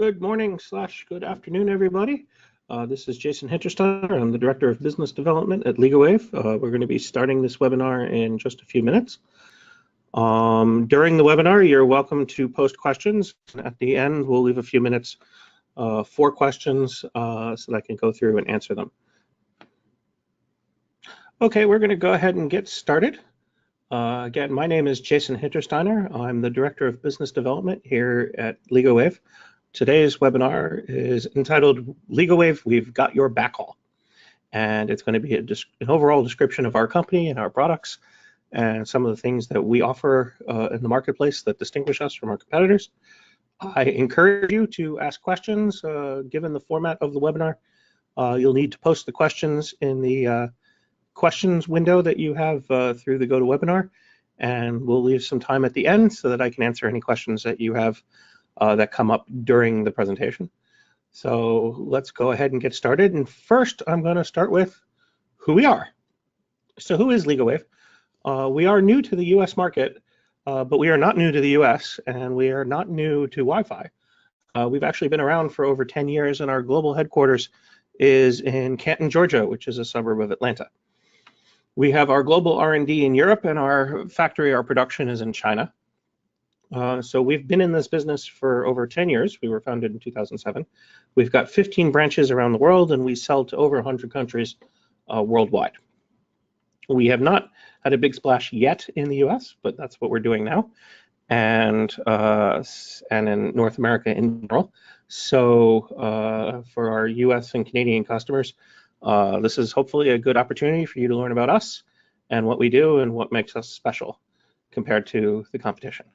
Good morning / good afternoon, everybody. This is Jason Hintersteiner. I'm the Director of Business Development at LigoWave. We're going to be starting this webinar in just a few minutes. During the webinar, you're welcome to post questions. At the end, we'll leave a few minutes for questions so that I can go through and answer them. Okay, we're going to go ahead and get started. Again, my name is Jason Hintersteiner. I'm the Director of Business Development here at LigoWave. Today's webinar is entitled LigoWave, We've Got Your Backhaul. And it's going to be an overall description of our company and our products and some of the things that we offer in the marketplace that distinguish us from our competitors. I encourage you to ask questions. Given the format of the webinar, you'll need to post the questions in the questions window that you have through the GoToWebinar, and we'll leave some time at the end so that I can answer any questions that you have that come up during the presentation. So let's go ahead and get started. And first, I'm going to start with who we are. So who is LigoWave? We are new to the US market, but we are not new to the US, and we are not new to Wi-Fi. We've actually been around for over 10 years, and our global headquarters is in Canton, Georgia, which is a suburb of Atlanta. We have our global R&D in Europe, and our factory, our production is in China. So we've been in this business for over 10 years. We were founded in 2007. We've got 15 branches around the world, and we sell to over 100 countries worldwide. We have not had a big splash yet in the US, but that's what we're doing now, and in North America in general. So for our US and Canadian customers, this is hopefully a good opportunity for you to learn about us and what we do and what makes us special compared to the competition.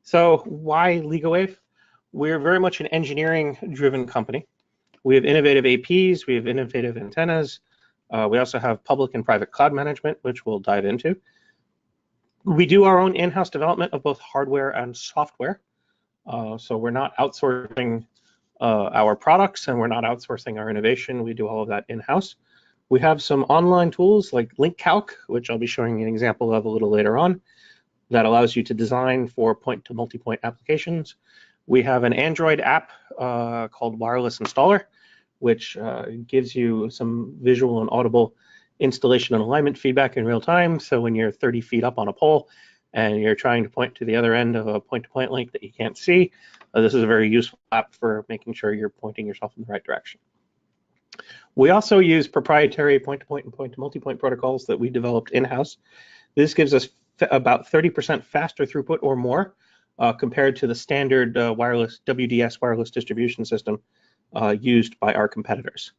So why LigoWave? We're very much an engineering-driven company. We have innovative APs, we have innovative antennas. We also have public and private cloud management, which we'll dive into. We do our own in-house development of both hardware and software. So we're not outsourcing our products, and we're not outsourcing our innovation. We do all of that in-house. We have some online tools like LinkCalc, which I'll be showing you an example of a little later on, that allows you to design for point to multi-point applications. We have an Android app called Wireless Installer, which gives you some visual and audible installation and alignment feedback in real time. So when you're 30 feet up on a pole and you're trying to point to the other end of a point-to-point link that you can't see, this is a very useful app for making sure you're pointing yourself in the right direction. We also use proprietary point-to-point and point-to-multipoint protocols that we developed in-house. This gives us about 30% faster throughput or more compared to the standard wireless WDS wireless distribution system used by our competitors.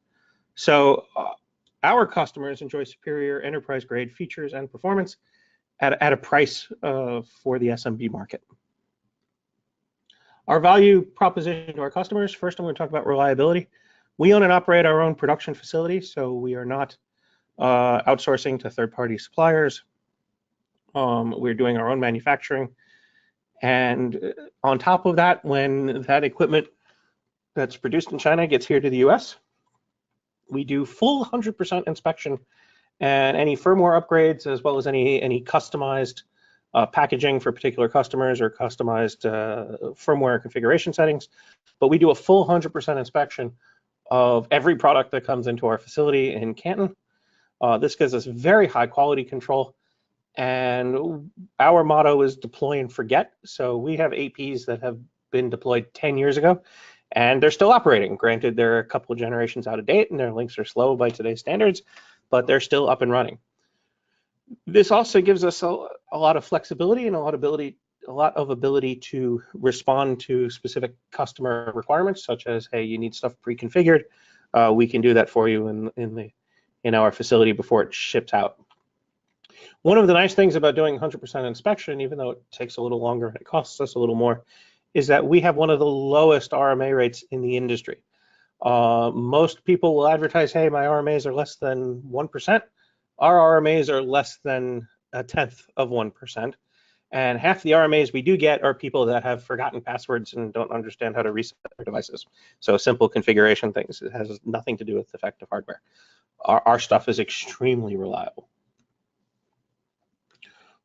So our customers enjoy superior enterprise-grade features and performance at a price for the SMB market. Our value proposition to our customers, first I'm going to talk about reliability. We own and operate our own production facility, so we are not outsourcing to third-party suppliers. We're doing our own manufacturing. And on top of that, when that equipment that's produced in China gets here to the US, we do full 100% inspection and any firmware upgrades, as well as any customized packaging for particular customers or customized firmware configuration settings. But we do a full 100% inspection of every product that comes into our facility in Canton. This gives us very high quality control. And our motto is deploy and forget. So we have APs that have been deployed 10 years ago, and they're still operating. Granted, they're a couple of generations out of date, and their links are slow by today's standards, but they're still up and running. This also gives us a lot of flexibility and a lot of ability to respond to specific customer requirements, such as, hey, you need stuff pre-configured. We can do that for you in our facility before it ships out. One of the nice things about doing 100% inspection, even though it takes a little longer and it costs us a little more, is that we have one of the lowest RMA rates in the industry. Most people will advertise, hey, my RMAs are less than 1%. Our RMAs are less than 0.1%. And half the RMAs we do get are people that have forgotten passwords and don't understand how to reset their devices. So simple configuration things. It has nothing to do with defective hardware. Our stuff is extremely reliable.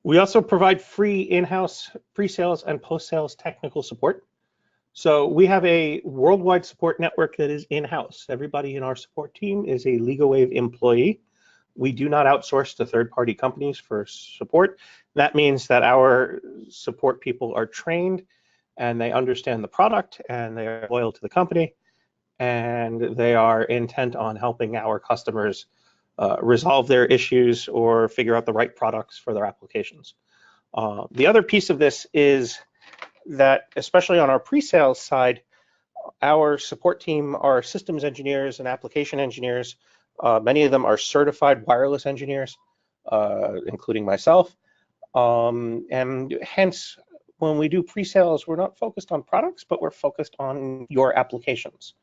We also provide free in-house pre-sales and post-sales technical support. So we have a worldwide support network that is in-house. Everybody in our support team is a LigoWave employee. We do not outsource to third-party companies for support. That means that our support people are trained and they understand the product and they are loyal to the company and they are intent on helping our customers resolve their issues or figure out the right products for their applications. The other piece of this is that, especially on our pre-sales side, our support team are systems engineers and application engineers. Many of them are certified wireless engineers, including myself. And hence, when we do pre-sales, we're not focused on products, but we're focused on your applications.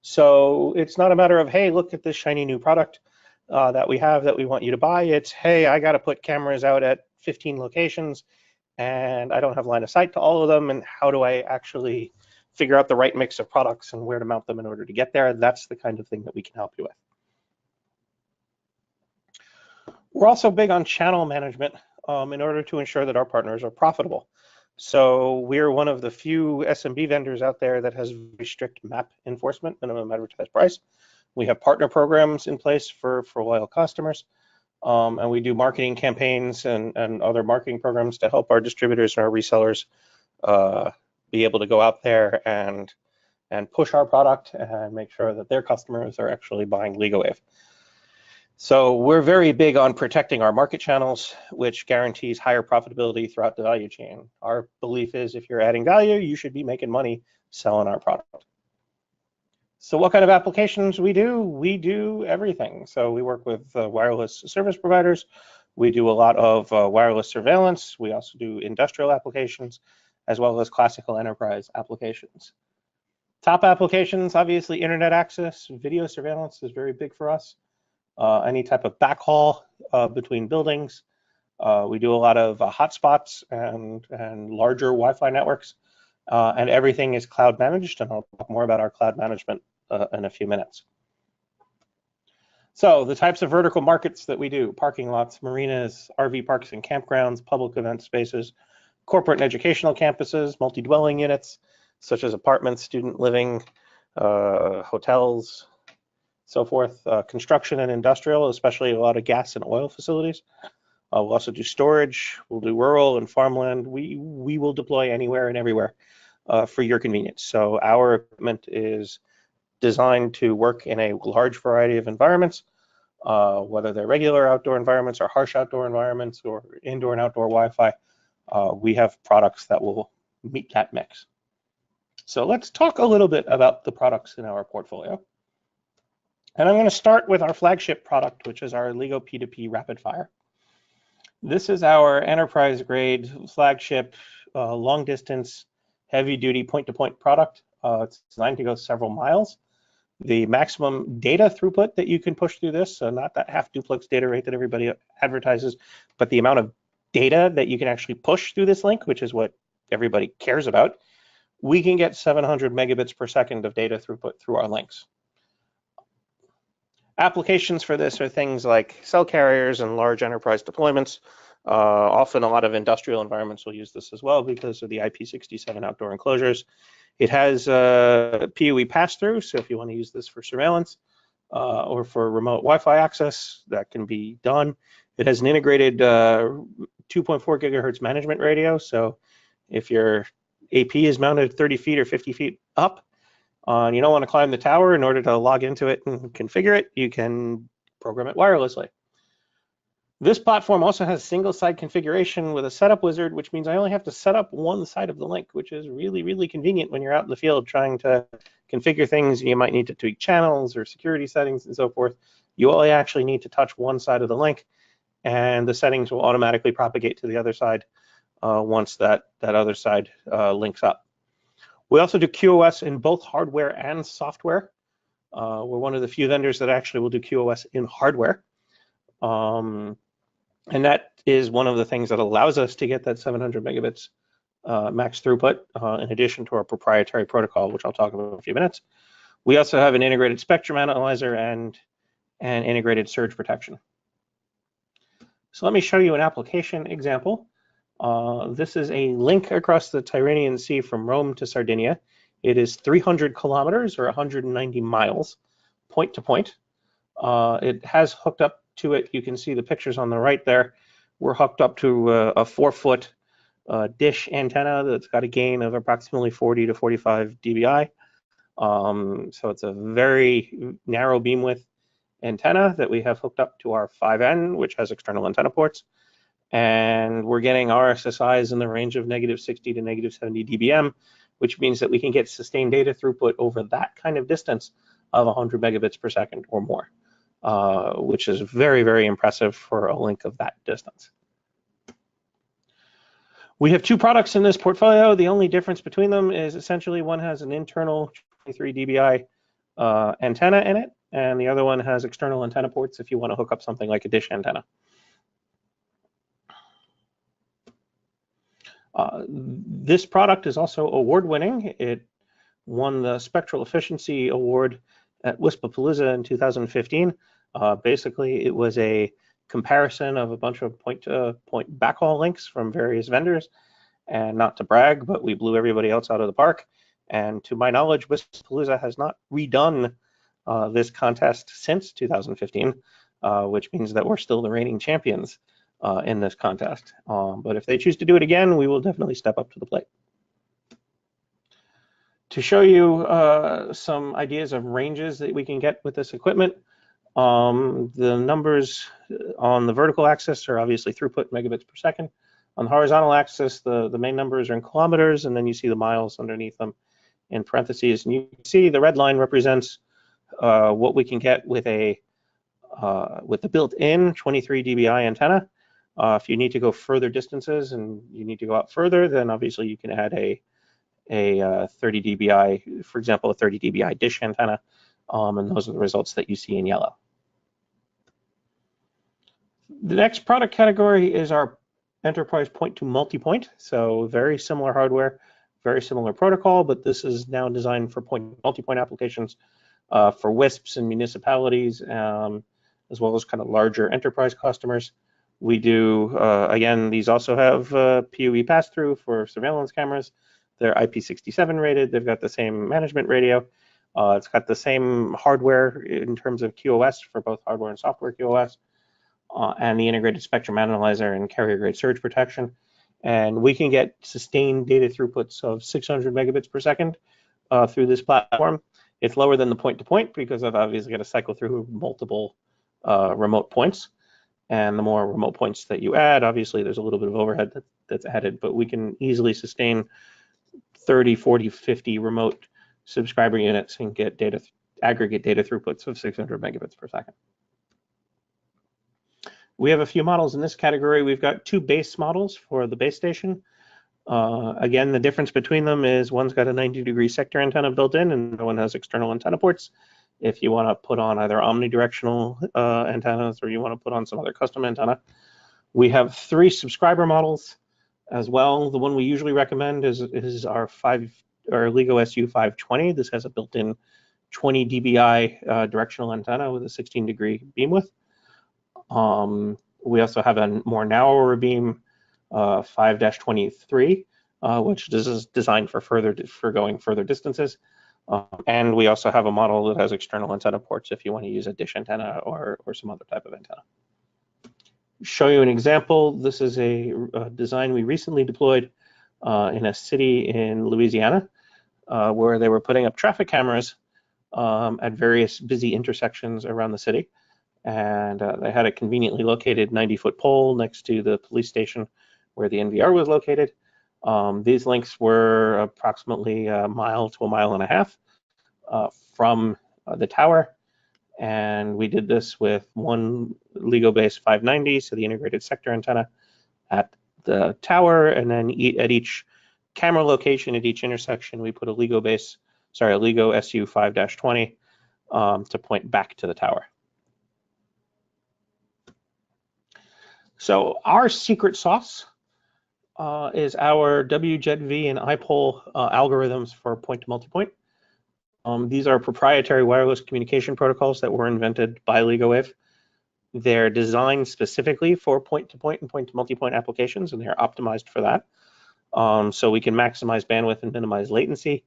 So it's not a matter of, hey, look at this shiny new product that we have that we want you to buy. It's, hey, I got to put cameras out at 15 locations and I don't have line of sight to all of them, and how do I actually figure out the right mix of products and where to mount them in order to get there? That's the kind of thing that we can help you with. We're also big on channel management in order to ensure that our partners are profitable. So we're one of the few SMB vendors out there that has very strict MAP enforcement, minimum advertised price. We have partner programs in place for loyal customers. And we do marketing campaigns and other marketing programs to help our distributors and our resellers be able to go out there and push our product and make sure that their customers are actually buying LigoWave. So we're very big on protecting our market channels, which guarantees higher profitability throughout the value chain. Our belief is if you're adding value, you should be making money selling our product. So what kind of applications we do? We do everything. So we work with wireless service providers. We do a lot of wireless surveillance. We also do industrial applications, as well as classical enterprise applications. Top applications, obviously internet access, video surveillance is very big for us. Any type of backhaul between buildings. We do a lot of hotspots and larger Wi-Fi networks. And everything is cloud managed, and I'll talk more about our cloud management in a few minutes. So the types of vertical markets that we do: parking lots, marinas, RV parks and campgrounds, public event spaces, corporate and educational campuses, multi-dwelling units, such as apartments, student living, hotels, so forth, construction and industrial, especially a lot of gas and oil facilities. We'll also do storage, we'll do rural and farmland. We will deploy anywhere and everywhere for your convenience. So our equipment is designed to work in a large variety of environments, whether they're regular outdoor environments or harsh outdoor environments or indoor and outdoor Wi-Fi. We have products that will meet that mix. So let's talk a little bit about the products in our portfolio. And I'm going to start with our flagship product, which is our Ligo P2P Rapid Fire. This is our enterprise grade flagship long distance heavy duty point-to-point product. It's designed to go several miles. The maximum data throughput that you can push through this, so not that half duplex data rate that everybody advertises, but the amount of data that you can actually push through this link, which is what everybody cares about, we can get 700 megabits per second of data throughput through our links. Applications for this are things like cell carriers and large enterprise deployments. Often a lot of industrial environments will use this as well because of the IP67 outdoor enclosures. It has PoE pass-through, so if you want to use this for surveillance or for remote Wi-Fi access, that can be done. It has an integrated 2.4 gigahertz management radio, so if your AP is mounted 30 feet or 50 feet up, and you don't want to climb the tower in order to log into it and configure it, you can program it wirelessly. This platform also has single side configuration with a setup wizard, which means I only have to set up one side of the link, which is really, really convenient when you're out in the field trying to configure things. You might need to tweak channels or security settings and so forth. You only actually need to touch one side of the link, and the settings will automatically propagate to the other side once that other side links up. We also do QoS in both hardware and software. We're one of the few vendors that actually will do QoS in hardware. And that is one of the things that allows us to get that 700 megabits max throughput in addition to our proprietary protocol, which I'll talk about in a few minutes. We also have an integrated spectrum analyzer and integrated surge protection. So let me show you an application example. This is a link across the Tyrrhenian Sea from Rome to Sardinia. It is 300 kilometers or 190 miles, point to point. It has hooked up to it. You can see the pictures on the right there. We're hooked up to a 4-foot dish antenna that's got a gain of approximately 40 to 45 dBi. So it's a very narrow beam width antenna that we have hooked up to our 5N, which has external antenna ports. And we're getting RSSIs in the range of -60 to -70 dBm, which means that we can get sustained data throughput over that kind of distance of 100 megabits per second or more, which is very, very impressive for a link of that distance. We have two products in this portfolio. The only difference between them is essentially one has an internal 23 dBi antenna in it, and the other one has external antenna ports if you want to hook up something like a dish antenna. This product is also award-winning. It won the Spectral Efficiency Award at Wispapalooza in 2015. Basically, it was a comparison of a bunch of point-to-point backhaul links from various vendors. And not to brag, but we blew everybody else out of the park. And to my knowledge, Wispapalooza has not redone this contest since 2015, which means that we're still the reigning champions in this contest. But if they choose to do it again, we will definitely step up to the plate. To show you some ideas of ranges that we can get with this equipment, the numbers on the vertical axis are obviously throughput megabits per second. On the horizontal axis, the main numbers are in kilometers, and then you see the miles underneath them in parentheses. And you can see the red line represents what we can get with the built-in 23 dBi antenna. If you need to go further distances and you need to go out further, then obviously you can add a 30 dBi, for example, a 30 dBi dish antenna, and those are the results that you see in yellow. The next product category is our enterprise point-to-multipoint. So very similar hardware, very similar protocol, but this is now designed for point-to-multipoint applications for WISPs and municipalities, as well as kind of larger enterprise customers. We do, again, these also have PoE pass-through for surveillance cameras. They're IP67 rated. They've got the same management radio. It's got the same hardware in terms of QoS for both hardware and software QoS, and the integrated spectrum analyzer and carrier-grade surge protection. And we can get sustained data throughputs of 600 megabits per second through this platform. It's lower than the point-to-point because I've obviously got to cycle through multiple remote points. And the more remote points that you add, obviously there's a little bit of overhead that's added, but we can easily sustain 30, 40, 50 remote subscriber units and get aggregate data throughputs of 600 megabits per second. We have a few models in this category. We've got two base models for the base station. Again, the difference between them is one's got a 90-degree sector antenna built in and the one has external antenna ports. If you want to put on either omnidirectional antennas or you want to put on some other custom antenna. We have 3 subscriber models as well. The one we usually recommend is our LiGo SU520. This has a built-in 20 dBi directional antenna with a 16-degree beam width. We also have a more narrower beam 5-23, which is designed for going further distances. And we also have a model that has external antenna ports if you want to use a dish antenna or some other type of antenna. Show you an example. This is a design we recently deployed in a city in Louisiana where they were putting up traffic cameras at various busy intersections around the city. And they had a conveniently located 90-foot pole next to the police station where the NVR was located. These links were approximately a mile to a mile and a half from the tower. And we did this with one LiGo base 590, so the integrated sector antenna at the tower, and then at each camera location at each intersection, we put a LiGo SU 5-20 to point back to the tower. So our secret sauce is our WJET-V and iPole algorithms for point-to-multipoint. These are proprietary wireless communication protocols that were invented by LigoWave. They're designed specifically for point-to-point and point-to-multipoint applications, and they're optimized for that. So we can maximize bandwidth and minimize latency.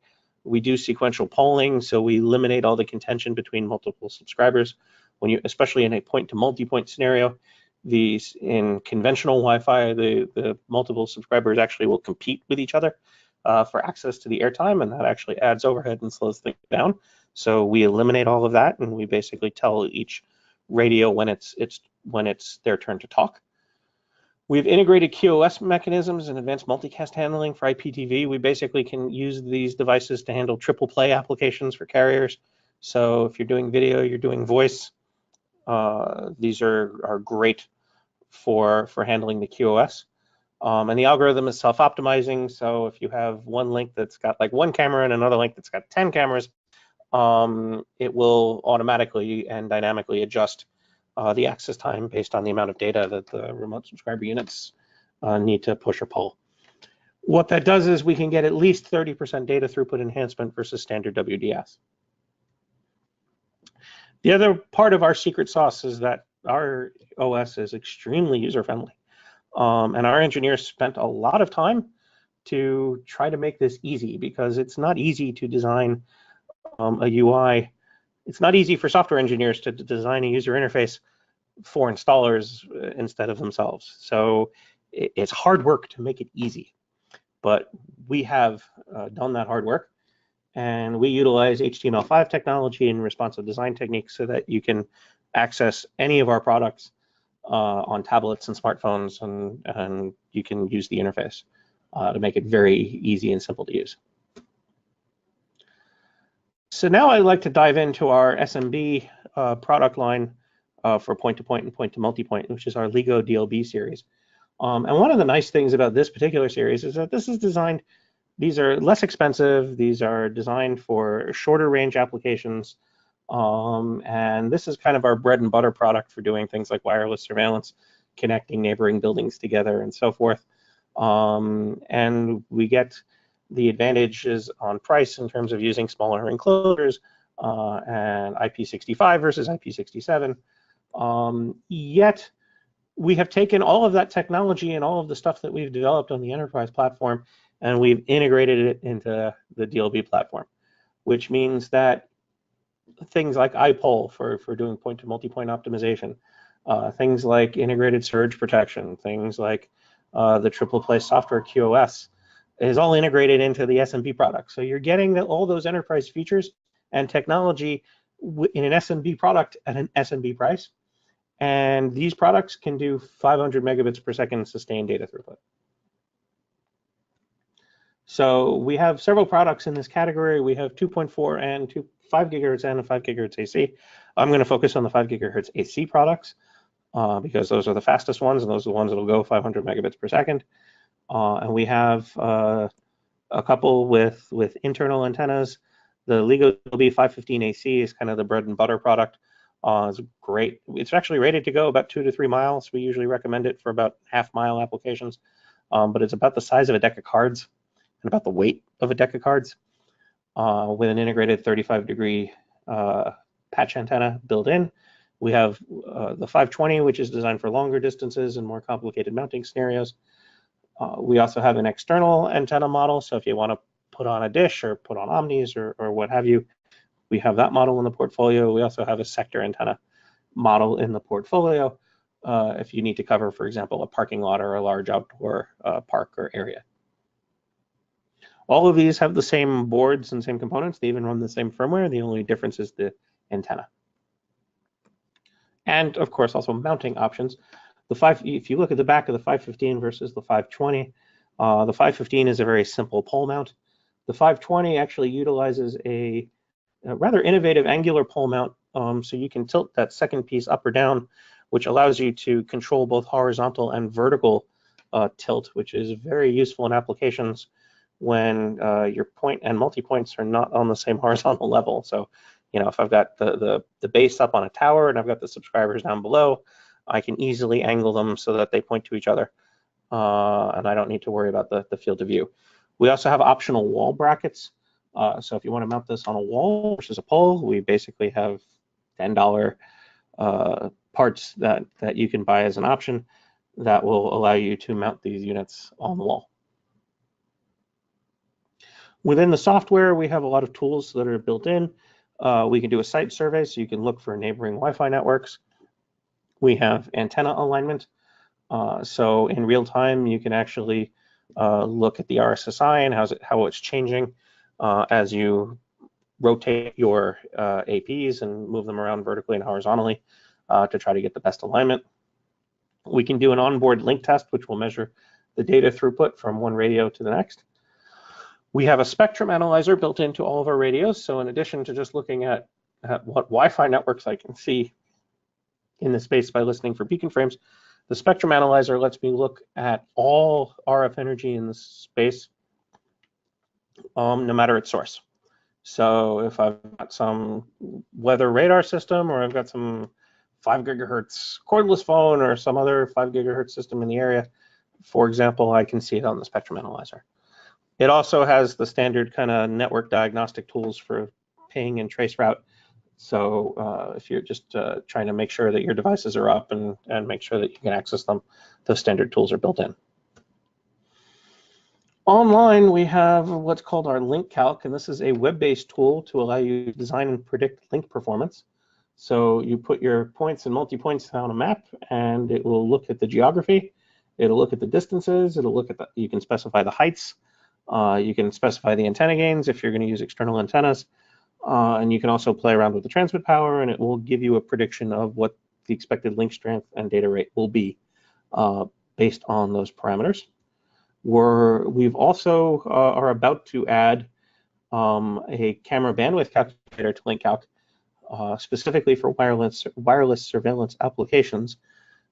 We do sequential polling, so we eliminate all the contention between multiple subscribers. When you, especially in a point to multi-point scenario, these in conventional Wi-Fi, the multiple subscribers actually will compete with each other for access to the airtime, and that actually adds overhead and slows things down. So we eliminate all of that, and we basically tell each radio when it's their turn to talk. We've integrated QoS mechanisms and advanced multicast handling for IPTV. We basically can use these devices to handle triple play applications for carriers. So if you're doing video, you're doing voice, these are great for handling the QoS. And the algorithm is self-optimizing. So if you have one link that's got like one camera and another link that's got 10 cameras, it will automatically and dynamically adjust the access time based on the amount of data that the remote subscriber units need to push or pull. What that does is we can get at least 30% data throughput enhancement versus standard WDS. The other part of our secret sauce is that our OS is extremely user-friendly. And our engineers spent a lot of time to try to make this easy, because it's not easy to design a UI. It's not easy for software engineers to design a user interface for installers instead of themselves. So it's hard work to make it easy, but we have done that hard work, and we utilize HTML5 technology and responsive design techniques so that you can access any of our products on tablets and smartphones, and you can use the interface to make it very easy and simple to use. So now I'd like to dive into our SMB product line for point-to-point and point-to-multipoint, which is our LiGo DLB series. And one of the nice things about this particular series is that this is designed, these are less expensive, these are designed for shorter range applications, and this is kind of our bread and butter product for doing things like wireless surveillance, connecting neighboring buildings together and so forth. And we get the advantages on price in terms of using smaller enclosures and IP65 versus IP67. Yet we have taken all of that technology and all of the stuff that we've developed on the enterprise platform, and we've integrated it into the DLB platform, which means that things like iPol for doing point-to-multipoint optimization, things like integrated surge protection, things like the triple play software QoS is all integrated into the SMB product. So you're getting all those enterprise features and technology in an SMB product at an SMB price. And these products can do 500 megabits per second sustained data throughput. So we have several products in this category. We have 2.4 and 5 gigahertz and a 5 gigahertz AC. I'm going to focus on the 5 gigahertz AC products because those are the fastest ones, and those are the ones that will go 500 megabits per second. And we have a couple with internal antennas. The LigoWave 515 AC is kind of the bread and butter product. It's great. It's actually rated to go about 2 to 3 miles. We usually recommend it for about half-mile applications, but it's about the size of a deck of cards and about the weight of a deck of cards with an integrated 35-degree patch antenna built in. We have the 520, which is designed for longer distances and more complicated mounting scenarios. We also have an external antenna model, so if you want to put on a dish or put on omnis or what have you, we have that model in the portfolio. We also have a sector antenna model in the portfolio if you need to cover, for example, a parking lot or a large outdoor park or area. All of these have the same boards and same components. They even run the same firmware. The only difference is the antenna. And of course, also mounting options. If you look at the back of the 515 versus the 520, the 515 is a very simple pole mount. The 520 actually utilizes a rather innovative angular pole mount, so you can tilt that second piece up or down, which allows you to control both horizontal and vertical tilt, which is very useful in applications when your point and multi-points are not on the same horizontal level. So, you know, if I've got the base up on a tower and I've got the subscribers down below, I can easily angle them so that they point to each other, and I don't need to worry about the field of view. We also have optional wall brackets. So if you want to mount this on a wall versus a pole, we basically have $10 parts that you can buy as an option that will allow you to mount these units on the wall. Within the software, we have a lot of tools that are built in. We can do a site survey, so you can look for neighboring Wi-Fi networks. We have antenna alignment. So in real time, you can actually look at the RSSI and how it's changing as you rotate your APs and move them around vertically and horizontally to try to get the best alignment. We can do an onboard link test, which will measure the data throughput from one radio to the next. We have a spectrum analyzer built into all of our radios. So in addition to just looking at what Wi-Fi networks I can see in the space by listening for beacon frames, the spectrum analyzer lets me look at all RF energy in the space, no matter its source. So if I've got some weather radar system, or I've got some 5 gigahertz cordless phone or some other 5 gigahertz system in the area, for example, I can see it on the spectrum analyzer. It also has the standard kind of network diagnostic tools for ping and trace route. So if you're just trying to make sure that your devices are up and make sure that you can access them, those standard tools are built in. Online, we have what's called our LinkCalc, and this is a web-based tool to allow you to design and predict link performance. So you put your points and multi-points on a map, and it will look at the geography. It'll look at the distances. It'll look at you can specify the heights. You can specify the antenna gains if you're going to use external antennas. And you can also play around with the transmit power, and it will give you a prediction of what the expected link strength and data rate will be based on those parameters. We've also are about to add a camera bandwidth calculator to LinkCalc, specifically for wireless surveillance applications.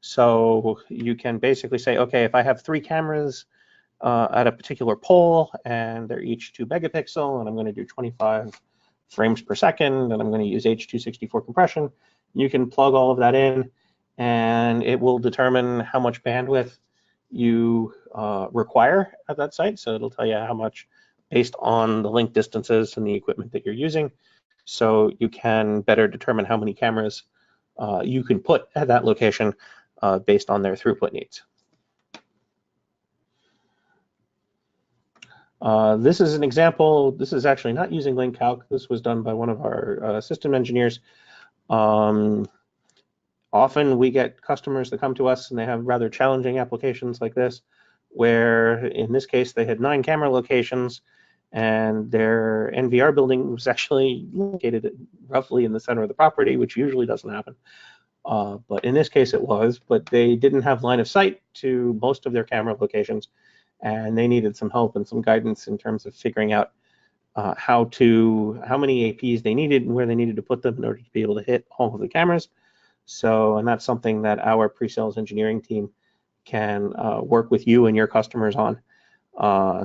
So you can basically say, okay, if I have 3 cameras at a particular pole, and they're each 2 megapixel, and I'm going to do 25 frames per second, and I'm going to use H.264 compression, you can plug all of that in, and it will determine how much bandwidth you require at that site. So it'll tell you how much based on the link distances and the equipment that you're using. So you can better determine how many cameras you can put at that location based on their throughput needs. This is an example. This is actually not using LinkCalc. This was done by one of our system engineers. Often we get customers that come to us and they have rather challenging applications like this, where in this case they had 9 camera locations, and their NVR building was actually located roughly in the center of the property, which usually doesn't happen. But in this case it was, but they didn't have line of sight to most of their camera locations, and they needed some help and some guidance in terms of figuring out how many APs they needed and where they needed to put them in order to be able to hit all of the cameras. So, and that's something that our pre-sales engineering team can work with you and your customers on.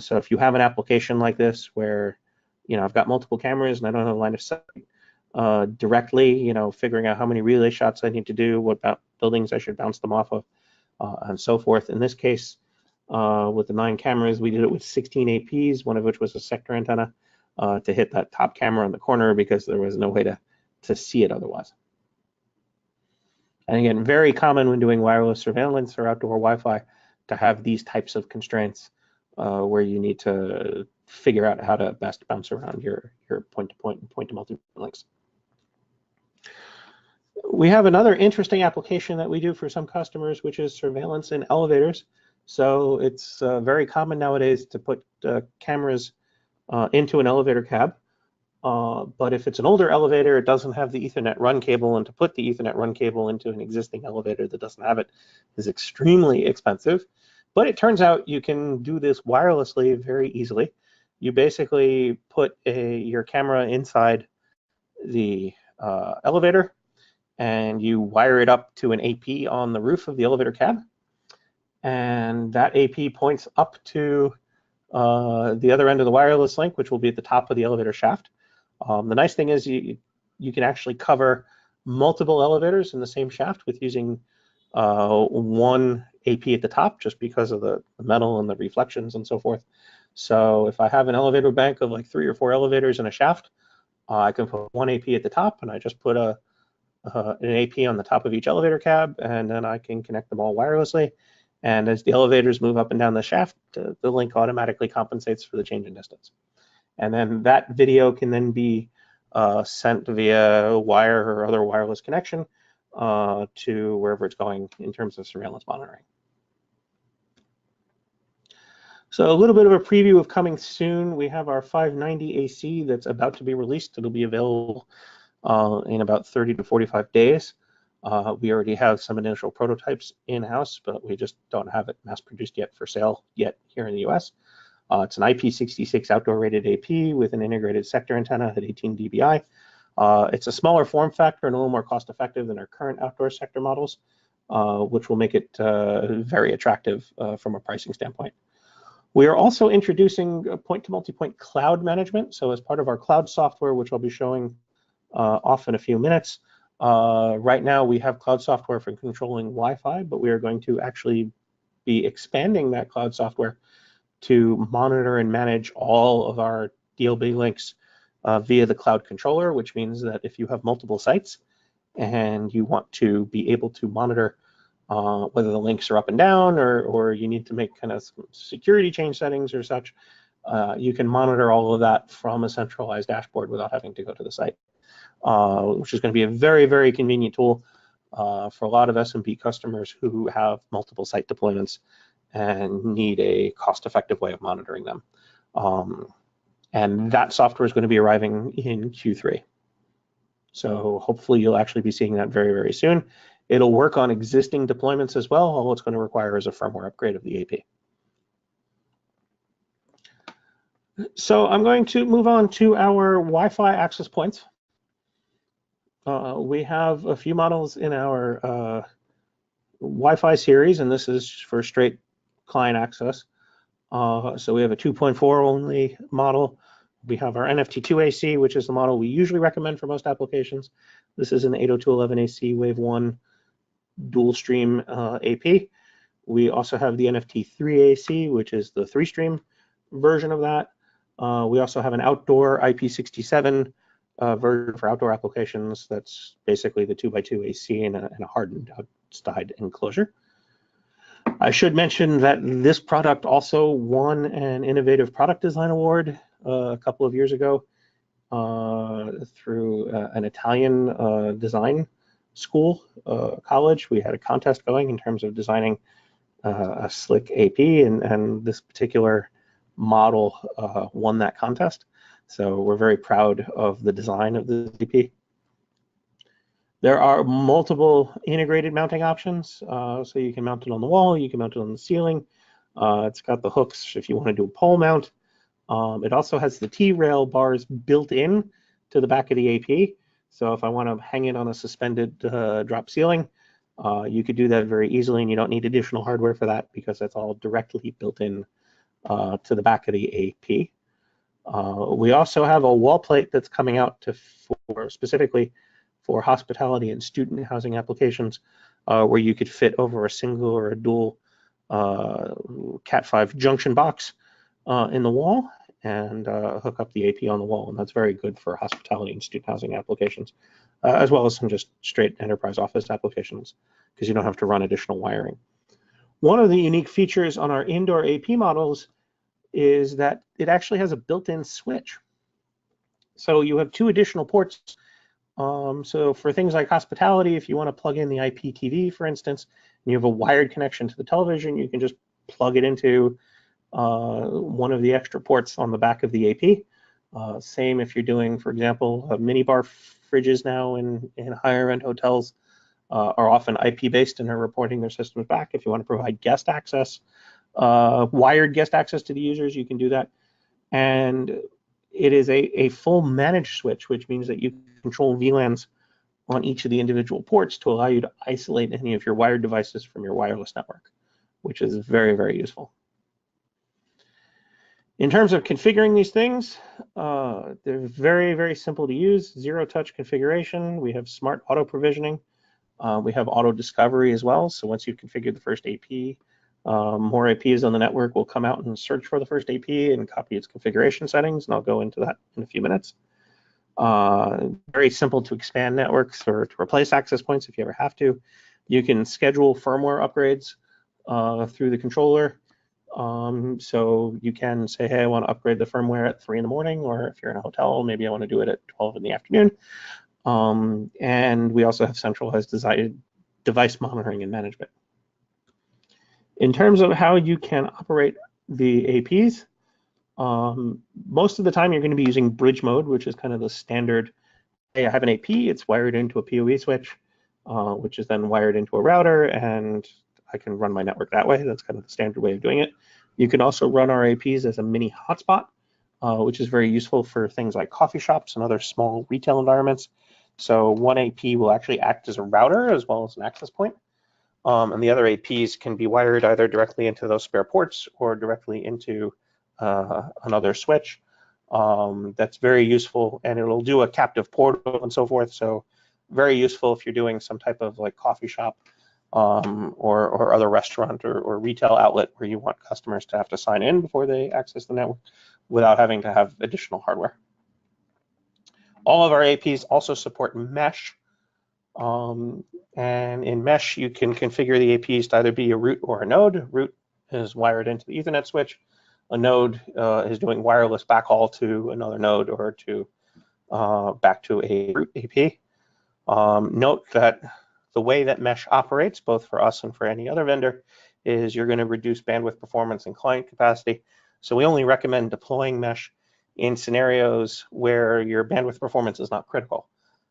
So if you have an application like this where, I've got multiple cameras and I don't have a line of sight directly, figuring out how many relay shots I need to do, what about buildings I should bounce them off of, and so forth. In this case, with the 9 cameras, we did it with 16 APs, one of which was a sector antenna to hit that top camera in the corner because there was no way to see it otherwise. And again, very common when doing wireless surveillance or outdoor Wi-Fi to have these types of constraints where you need to figure out how to best bounce around your point-to-point and point-to-multi links. We have another interesting application that we do for some customers, which is surveillance in elevators. So it's very common nowadays to put cameras into an elevator cab. But if it's an older elevator, it doesn't have the Ethernet run cable, and to put the Ethernet run cable into an existing elevator that doesn't have it is extremely expensive. But it turns out you can do this wirelessly very easily. You basically put your camera inside the elevator, and you wire it up to an AP on the roof of the elevator cab. And that AP points up to the other end of the wireless link, which will be at the top of the elevator shaft. The nice thing is you can actually cover multiple elevators in the same shaft with using one AP at the top, just because of the metal and the reflections and so forth. So if I have an elevator bank of like 3 or 4 elevators in a shaft, I can put one AP at the top, and I just put an AP on the top of each elevator cab, and then I can connect them all wirelessly. And as the elevators move up and down the shaft, the link automatically compensates for the change in distance. and then that video can then be sent via wire or other wireless connection to wherever it's going in terms of surveillance monitoring. So a little bit of a preview of coming soon. We have our 590 AC that's about to be released. It'll be available in about 30 to 45 days. We already have some initial prototypes in-house, but we just don't have it mass-produced yet for sale yet here in the US. It's an IP66 outdoor rated AP with an integrated sector antenna at 18 dBi. It's a smaller form factor and a little more cost effective than our current outdoor sector models, which will make it very attractive from a pricing standpoint. We are also introducing point-to-multipoint cloud management. So as part of our cloud software, which I'll be showing off in a few minutes, right now we have cloud software for controlling Wi-Fi, but we are going to actually be expanding that cloud software to monitor and manage all of our DLB links via the cloud controller, which means that if you have multiple sites and you want to be able to monitor whether the links are up and down, or you need to make kind of some security change settings or such, you can monitor all of that from a centralized dashboard without having to go to the site, which is going to be a very, very convenient tool for a lot of SMB customers who have multiple site deployments and need a cost-effective way of monitoring them. And that software is going to be arriving in Q3. So hopefully you'll actually be seeing that very, very soon. It'll work on existing deployments as well. All it's going to require is a firmware upgrade of the AP. So I'm going to move on to our Wi-Fi access points. We have a few models in our Wi-Fi series, and this is for straight client access. So we have a 2.4 only model. We have our NFT2AC, which is the model we usually recommend for most applications. This is an 802.11ac Wave 1 dual stream AP. We also have the NFT3AC, which is the 3-stream version of that. We also have an outdoor IP67 version for outdoor applications. That's basically the 2x2 AC and a hardened outside enclosure. I should mention that this product also won an Innovative Product Design Award a couple of years ago through an Italian design school college. We had a contest going in terms of designing a slick AP, and this particular model won that contest. So we're very proud of the design of the AP. There are multiple integrated mounting options. So you can mount it on the wall, you can mount it on the ceiling. It's got the hooks if you want to do a pole mount. It also has the T-rail bars built in to the back of the AP. So if I want to hang it on a suspended drop ceiling, you could do that very easily, and you don't need additional hardware for that because that's all directly built in to the back of the AP. We also have a wall plate that's coming out for specifically for hospitality and student housing applications, where you could fit over a single or a dual Cat5 junction box in the wall and hook up the AP on the wall, and that's very good for hospitality and student housing applications, as well as some just straight enterprise office applications, because you don't have to run additional wiring. One of the unique features on our indoor AP models is that it actually has a built-in switch. So you have 2 additional ports. So for things like hospitality, if you want to plug in the IPTV, for instance, and you have a wired connection to the television, you can just plug it into one of the extra ports on the back of the AP. Same if you're doing, for example, minibar fridges now in higher end hotels are often IP based and are reporting their systems back. If you want to provide guest access, wired guest access to the users, you can do that. And it is a full managed switch, which means that you can control VLANs on each of the individual ports to allow you to isolate any of your wired devices from your wireless network, which is very, very useful. In terms of configuring these things, they're very, very simple to use. Zero-touch configuration. We have smart auto provisioning. We have auto discovery as well. So once you've configured the first AP, more APs on the network will come out and search for the first AP and copy its configuration settings, and I'll go into that in a few minutes. Very simple to expand networks or to replace access points if you ever have to. You can schedule firmware upgrades through the controller. So you can say, hey, I want to upgrade the firmware at 3 in the morning, or if you're in a hotel, maybe I want to do it at 12 in the afternoon. And we also have centralized device monitoring and management. In terms of how you can operate the APs, most of the time you're going to be using bridge mode, which is kind of the standard. Hey, I have an AP, it's wired into a PoE switch, which is then wired into a router, and I can run my network that way. That's kind of the standard way of doing it. You can also run our APs as a mini hotspot, which is very useful for things like coffee shops and other small retail environments. So one AP will actually act as a router as well as an access point. And the other APs can be wired either directly into those spare ports or directly into another switch. That's very useful, and it'll do a captive portal and so forth. So very useful if you're doing some type of like coffee shop or other restaurant or retail outlet where you want customers to have to sign in before they access the network without having to have additional hardware. All of our APs also support mesh. And in mesh, you can configure the APs to either be a root or a node. Root is wired into the Ethernet switch. A node is doing wireless backhaul to another node or to back to a root AP. Note that the way that mesh operates, both for us and for any other vendor, is you're going to reduce bandwidth performance and client capacity. So we only recommend deploying mesh in scenarios where your bandwidth performance is not critical.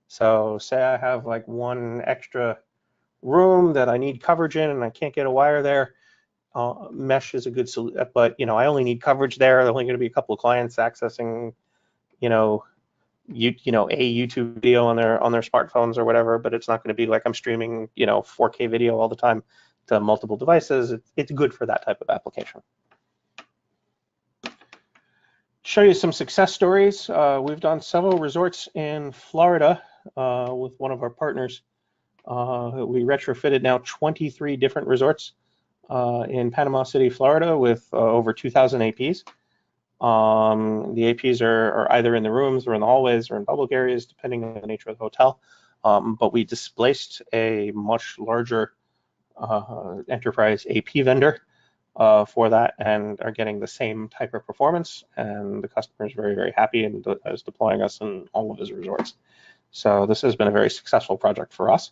So say I have like one extra room that I need coverage in and I can't get a wire there. Mesh is a good solution, but I only need coverage there. There's only going to be a couple of clients accessing, a YouTube video on their smartphones or whatever. But it's not going to be like I'm streaming, 4K video all the time to multiple devices. It's good for that type of application. Show you some success stories. We've done several resorts in Florida with one of our partners. We retrofitted now 23 different resorts in Panama City, Florida, with over 2,000 APs. The APs are either in the rooms or in the hallways or in public areas, depending on the nature of the hotel. But we displaced a much larger enterprise AP vendor for that and are getting the same type of performance. And the customer is very, very happy and is deploying us in all of his resorts. So this has been a very successful project for us.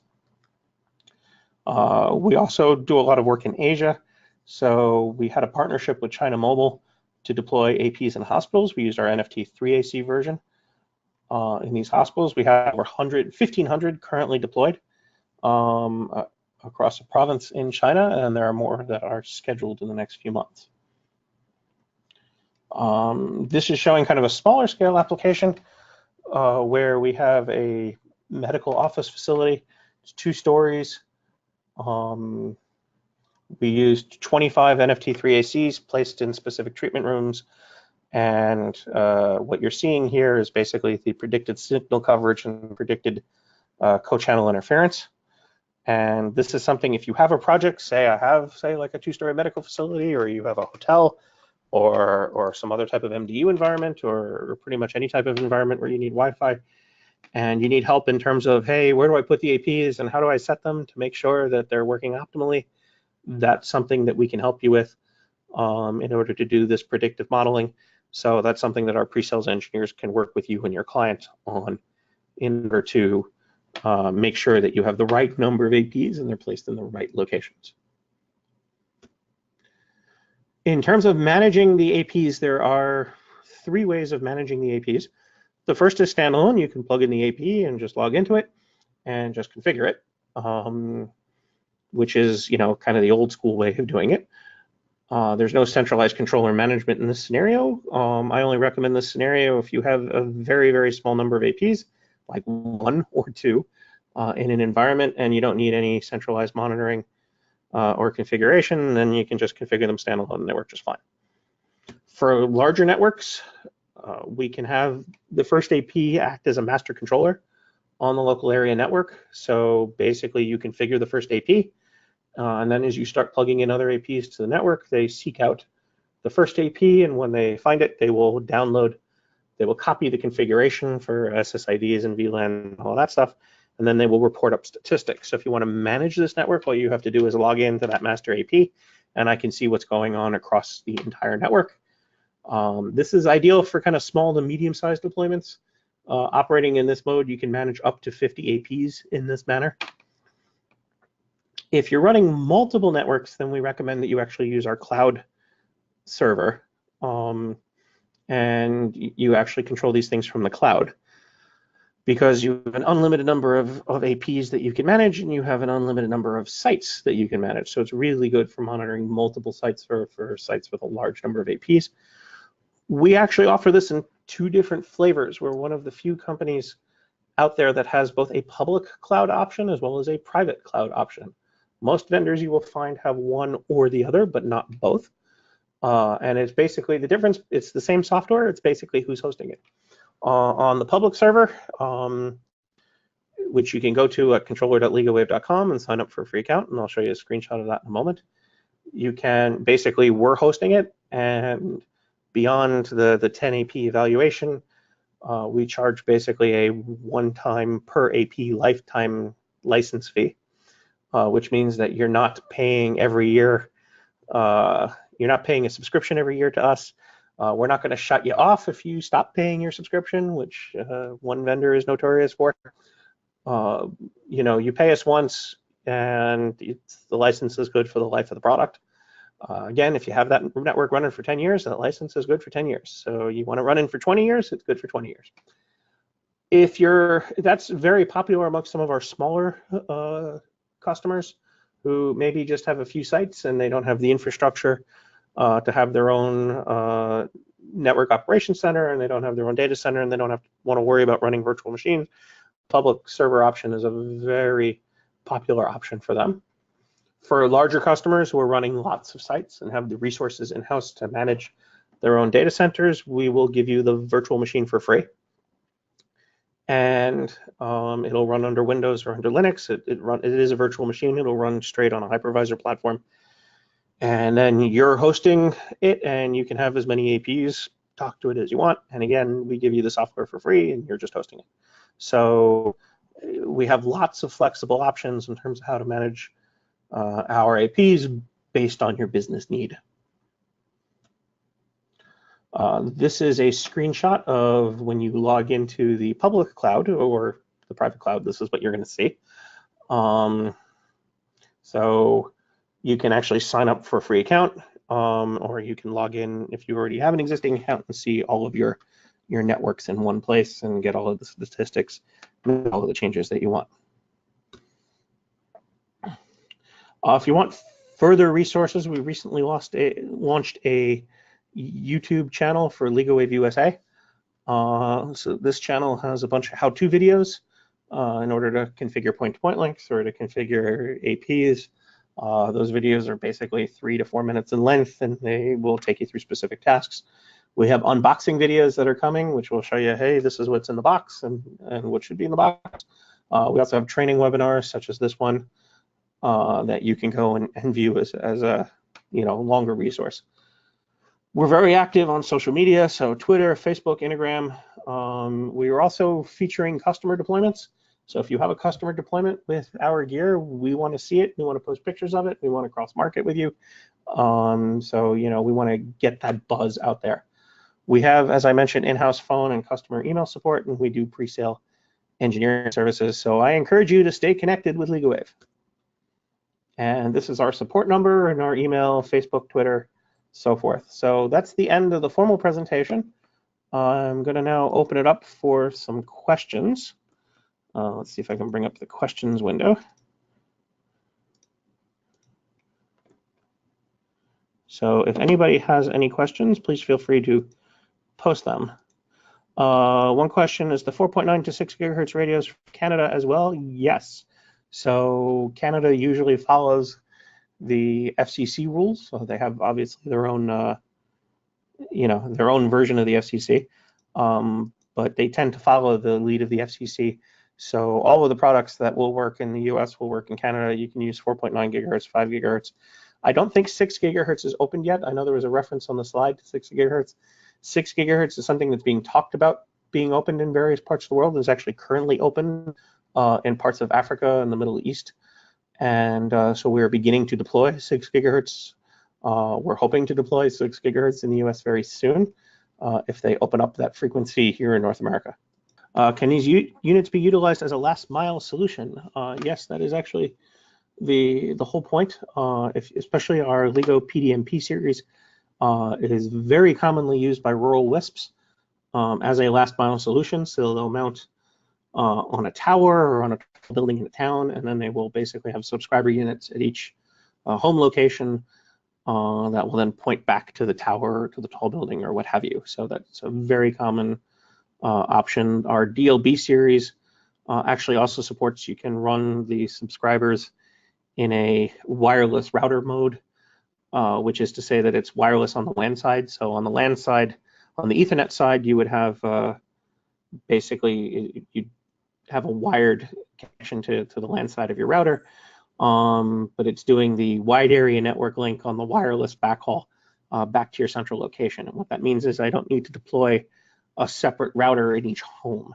We also do a lot of work in Asia. So we had a partnership with China Mobile to deploy APs in hospitals. We used our NFT 3AC version. In these hospitals, we have over 1,500 currently deployed across a province in China, and there are more that are scheduled in the next few months. This is showing kind of a smaller scale application where we have a medical office facility. It's 2 stories. We used 25 NFT 3ACs placed in specific treatment rooms. And what you're seeing here is basically the predicted signal coverage and predicted co-channel interference. And this is something, if you have a project, say I have, like a 2-story medical facility, or you have a hotel, or some other type of MDU environment, or pretty much any type of environment where you need Wi-Fi, and you need help in terms of, hey, where do I put the APs and how do I set them to make sure that they're working optimally? That's something that we can help you with in order to do this predictive modeling. So that's something that our pre-sales engineers can work with you and your client on in order to make sure that you have the right number of APs and they're placed in the right locations. In terms of managing the APs, there are 3 ways of managing the APs. The first is standalone. You can plug in the AP and just log into it and just configure it, which is kind of the old school way of doing it. There's no centralized controller management in this scenario. I only recommend this scenario if you have a very, very small number of APs, like 1 or 2, in an environment, and you don't need any centralized monitoring or configuration. Then you can just configure them standalone and they work just fine. For larger networks, we can have the first AP act as a master controller on the local area network. So basically you configure the first AP, and then as you start plugging in other APs to the network, they seek out the first AP, and when they find it, they will copy the configuration for SSIDs and VLAN and all that stuff, and then they will report up statistics. So if you want to manage this network, all you have to do is log into that master AP and I can see what's going on across the entire network. This is ideal for kind of small to medium-sized deployments. Operating in this mode, you can manage up to 50 APs in this manner. If you're running multiple networks, then we recommend that you actually use our cloud server, and you actually control these things from the cloud, because you have an unlimited number of APs that you can manage, and you have an unlimited number of sites that you can manage. So it's really good for monitoring multiple sites for sites with a large number of APs. We actually offer this in 2 different flavors. We're one of the few companies out there that has both a public cloud option as well as a private cloud option. Most vendors you will find have one or the other, but not both. And it's basically the difference. It's the same software. It's basically who's hosting it. On the public server, which you can go to at controller.ligowave.com and sign up for a free account, and I'll show you a screenshot of that in a moment. You can basically, we're hosting it, and beyond the 10 AP evaluation, we charge basically a one-time per AP lifetime license fee, which means that you're not paying every year. You're not paying a subscription every year to us. We're not going to shut you off if you stop paying your subscription, which one vendor is notorious for. You pay us once, and the license is good for the life of the product. Again, if you have that network running for 10 years, that license is good for 10 years. So you want to run in for 20 years, it's good for 20 years. That's very popular amongst some of our smaller customers who maybe just have a few sites and they don't have the infrastructure to have their own network operations center, and they don't have their own data center, and they don't want to worry about running virtual machines. Public server option is a very popular option for them. For larger customers who are running lots of sites and have the resources in-house to manage their own data centers, we will give you the virtual machine for free. And it'll run under Windows or under Linux. It is a virtual machine. It'll run straight on a hypervisor platform. And then you're hosting it, and you can have as many APs talk to it as you want. And again, we give you the software for free, and you're just hosting it. So we have lots of flexible options in terms of how to manage our APs based on your business need. This is a screenshot of when you log into the public cloud or the private cloud. This is what you're going to see. So you can actually sign up for a free account, or you can log in if you already have an existing account and see all of your networks in one place and get all of the statistics and all of the changes that you want. If you want further resources, we recently launched a YouTube channel for LigoWave USA. So this channel has a bunch of how-to videos in order to configure point-to-point links or to configure APs. Those videos are basically 3 to 4 minutes in length, and they will take you through specific tasks. We have unboxing videos that are coming, which will show you, hey, this is what's in the box and what should be in the box. We also have training webinars such as this one that you can go and view as a longer resource. We're very active on social media, so Twitter, Facebook, Instagram. We are also featuring customer deployments. So if you have a customer deployment with our gear, we want to see it. We want to post pictures of it. We want to cross-market with you. So we want to get that buzz out there. We have, as I mentioned, in-house phone and customer email support, and we do pre-sale engineering services. So I encourage you to stay connected with LigoWave. And this is our support number and our email, Facebook, Twitter, so forth. So that's the end of the formal presentation. I'm going to now open it up for some questions. Let's see if I can bring up the questions window. So if anybody has any questions, please feel free to post them. One question is the 4.9 to 6 gigahertz radios for Canada as well? Yes. So Canada usually follows the FCC rules. So they have obviously their own, their own version of the FCC, but they tend to follow the lead of the FCC. So all of the products that will work in the US will work in Canada. You can use 4.9 gigahertz, 5 gigahertz. I don't think 6 gigahertz is opened yet. I know there was a reference on the slide to 6 gigahertz. 6 gigahertz is something that's being talked about being opened in various parts of the world. It's actually currently open in parts of Africa and the Middle East. And so we're beginning to deploy 6 gigahertz We're hoping to deploy 6 gigahertz in the US very soon if they open up that frequency here in North America. Can these units be utilized as a last mile solution? Yes, that is actually the whole point. Especially our LiGo PDMP series, it is very commonly used by rural WISPs as a last mile solution. So they'll mount on a tower or on a building in a town, and then they will basically have subscriber units at each home location that will then point back to the tower or to the tall building or what have you. So that's a very common option. Our DLB series actually also supports, you can run the subscribers in a wireless router mode, which is to say that it's wireless on the LAN side. So on the LAN side, on the Ethernet side, you would have basically you'd have a wired connection to the LAN side of your router, but it's doing the wide area network link on the wireless backhaul back to your central location. And what that means is I don't need to deploy a separate router in each home.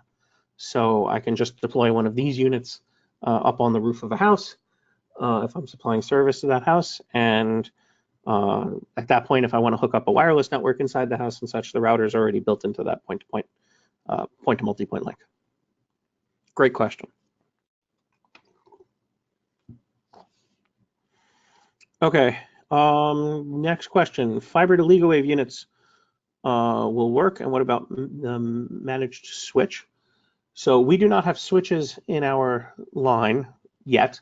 So I can just deploy one of these units up on the roof of a house if I'm supplying service to that house. And at that point, if I want to hook up a wireless network inside the house and such, the router is already built into that point-to-point, point-to-multipoint link. Great question. Okay, next question. Fiber to LigoWave units will work, and what about the managed switch? So we do not have switches in our line yet.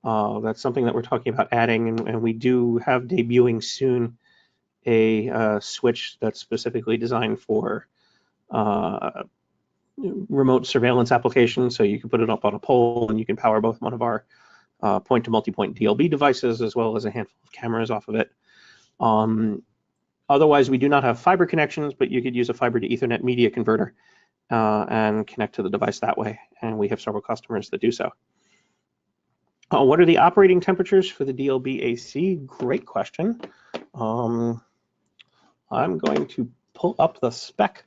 That's something that we're talking about adding, and we do have debuting soon a switch that's specifically designed for remote surveillance applications. So you can put it up on a pole and you can power both one of our point-to-multipoint DLB devices as well as a handful of cameras off of it. Otherwise, we do not have fiber connections, but you could use a fiber to Ethernet media converter and connect to the device that way. And we have several customers that do so. What are the operating temperatures for the DLB AC? Great question. I'm going to pull up the spec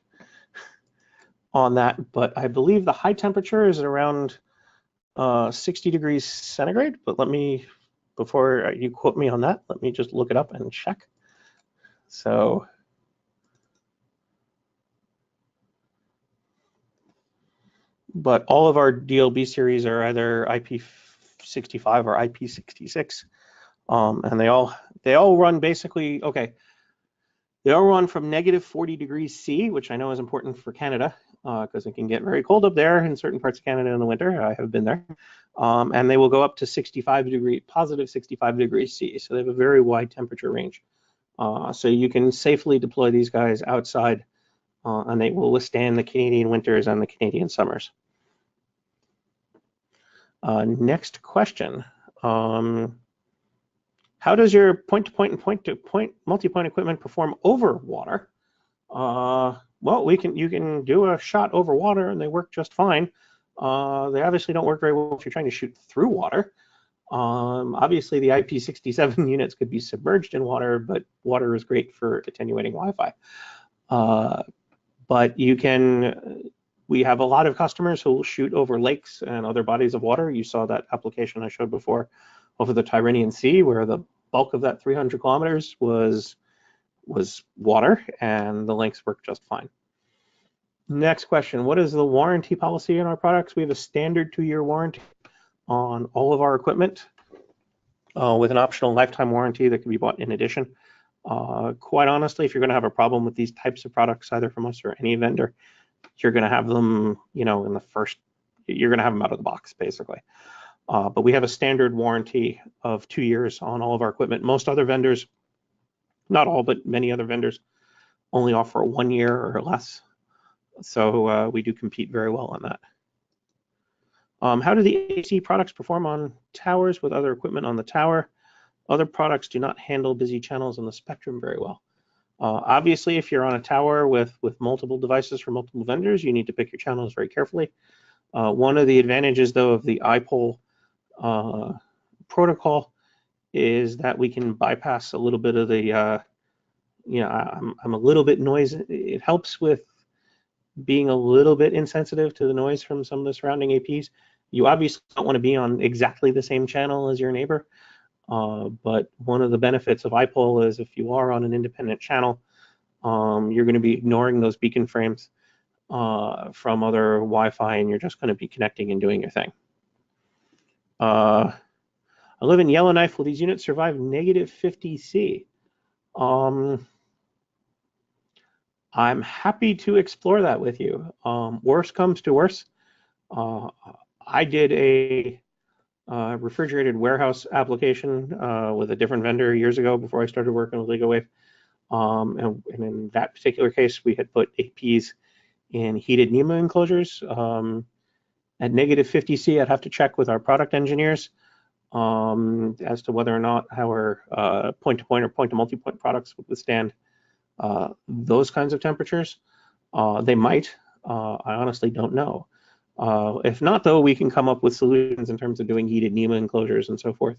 on that, but I believe the high temperature is around 60 degrees centigrade. But let me, before you quote me on that, let me just look it up and check. So but all of our DLB series are either IP65 or IP66, and they all run basically, okay, they all run from -40 degrees C, which I know is important for Canada because it can get very cold up there in certain parts of Canada in the winter. I have been there, and they will go up to positive 65 degrees C. So they have a very wide temperature range. So you can safely deploy these guys outside, and they will withstand the Canadian winters and the Canadian summers. Next question. How does your point-to-point and point-to-point multi-point equipment perform over water? Well, you can do a shot over water and they work just fine. They obviously don't work very well if you're trying to shoot through water. Obviously, the IP67 units could be submerged in water, but water is great for attenuating Wi-Fi. But you can, we have a lot of customers who will shoot over lakes and other bodies of water. You saw that application I showed before over the Tyrrhenian Sea, where the bulk of that 300 kilometers was water, and the links work just fine. Next question, what is the warranty policy in our products? We have a standard 2-year warranty on all of our equipment with an optional lifetime warranty that can be bought in addition. Quite honestly, if you're gonna have a problem with these types of products, either from us or any vendor, you're gonna have them, you know, in the first, you're gonna have them out of the box, basically. But we have a standard warranty of 2 years on all of our equipment. Most other vendors, not all, but many other vendors only offer 1 year or less. So we do compete very well on that. How do the AC products perform on towers with other equipment on the tower? Other products do not handle busy channels on the spectrum very well. Obviously, if you're on a tower with multiple devices from multiple vendors, you need to pick your channels very carefully. One of the advantages, though, of the iPole protocol is that we can bypass a little bit of the, you know, I'm a little bit noise. It helps with being a little bit insensitive to the noise from some of the surrounding APs. You obviously don't want to be on exactly the same channel as your neighbor, But one of the benefits of iPole is if you are on an independent channel, you're going to be ignoring those beacon frames from other Wi-Fi, and you're just going to be connecting and doing your thing. I live in Yellowknife. Will these units survive negative 50C? I'm happy to explore that with you. Worst comes to worst. I did a refrigerated warehouse application with a different vendor years ago before I started working with LigoWave. And in that particular case, we had put APs in heated NEMA enclosures. At negative 50C, I'd have to check with our product engineers as to whether or not our point-to-point or point-to-multipoint products would withstand those kinds of temperatures. They might. I honestly don't know. If not, though, we can come up with solutions in terms of doing heated NEMA enclosures and so forth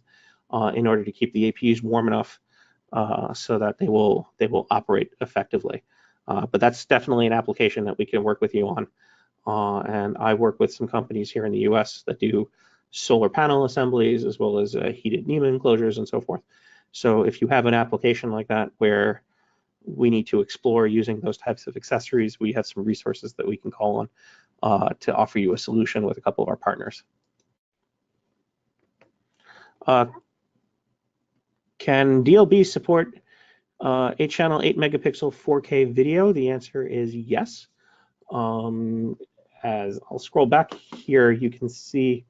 in order to keep the APs warm enough so that they will operate effectively. But that's definitely an application that we can work with you on. And I work with some companies here in the US that do solar panel assemblies as well as heated NEMA enclosures and so forth. So if you have an application like that where we need to explore using those types of accessories, we have some resources that we can call on to offer you a solution with a couple of our partners. Can DLB support 8-channel, 8-megapixel 4K video? The answer is yes. As I'll scroll back here, you can see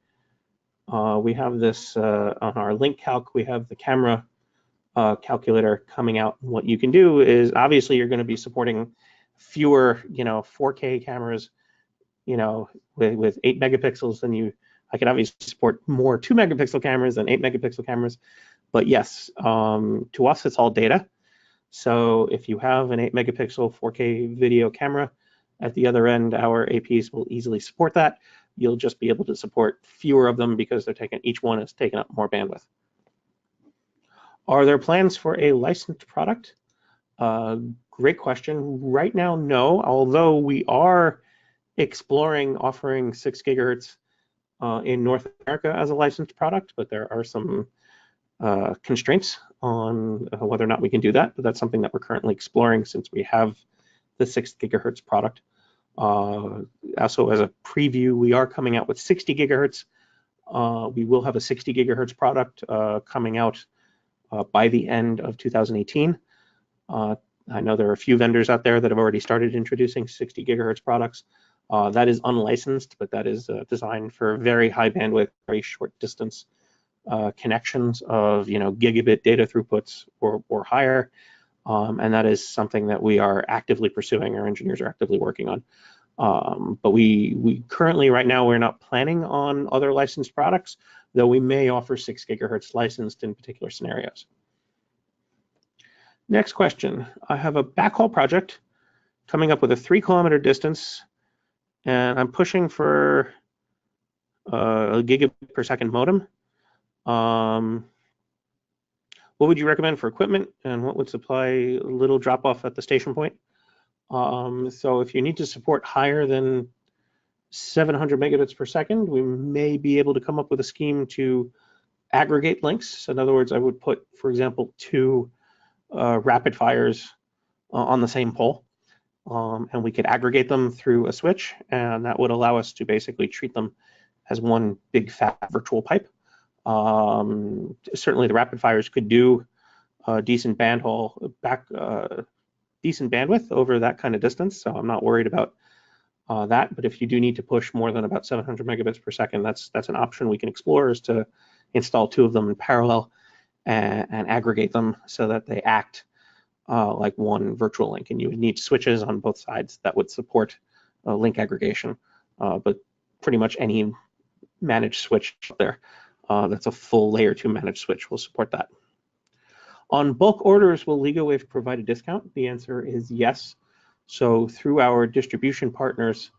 we have this on our LinkCalc. We have the camera calculator coming out. What you can do is obviously you're going to be supporting fewer, 4K cameras, with 8 megapixels than I can obviously support more 2 megapixel cameras than 8 megapixel cameras. But yes, to us, it's all data. So if you have an 8 megapixel 4K video camera at the other end, our APs will easily support that. You'll just be able to support fewer of them because each one is taking up more bandwidth. Are there plans for a licensed product? Great question. Right now, no, although we are exploring offering 6 gigahertz in North America as a licensed product, but there are some constraints on whether or not we can do that, but that's something that we're currently exploring since we have the 6 gigahertz product. Also, as a preview, we are coming out with 60 gigahertz. We will have a 60 gigahertz product coming out by the end of 2018. I know there are a few vendors out there that have already started introducing 60 gigahertz products. That is unlicensed, but that is designed for very high bandwidth, very short distance connections of gigabit data throughputs or higher. And that is something that we are actively pursuing. Our engineers are actively working on. But we currently, right now, we're not planning on other licensed products, though we may offer 6 gigahertz licensed in particular scenarios. Next question. I have a backhaul project coming up with a 3-kilometer distance, and I'm pushing for a gigabit per second modem. What would you recommend for equipment, and what would supply a little drop off at the station point? So if you need to support higher than 700 megabits per second, we may be able to come up with a scheme to aggregate links. In other words, I would put, for example, 2 rapid fires on the same pole, and we could aggregate them through a switch, and that would allow us to basically treat them as one big fat virtual pipe. Certainly the rapid fires could do decent decent bandwidth over that kind of distance, so I'm not worried about that. But if you do need to push more than about 700 megabits per second, that's an option we can explore, is to install 2 of them in parallel and aggregate them so that they act like one virtual link. And you would need switches on both sides that would support link aggregation, but pretty much any managed switch there that's a full layer 2 managed switch will support that. On bulk orders, will LigoWave provide a discount? The answer is yes. So through our distribution partners,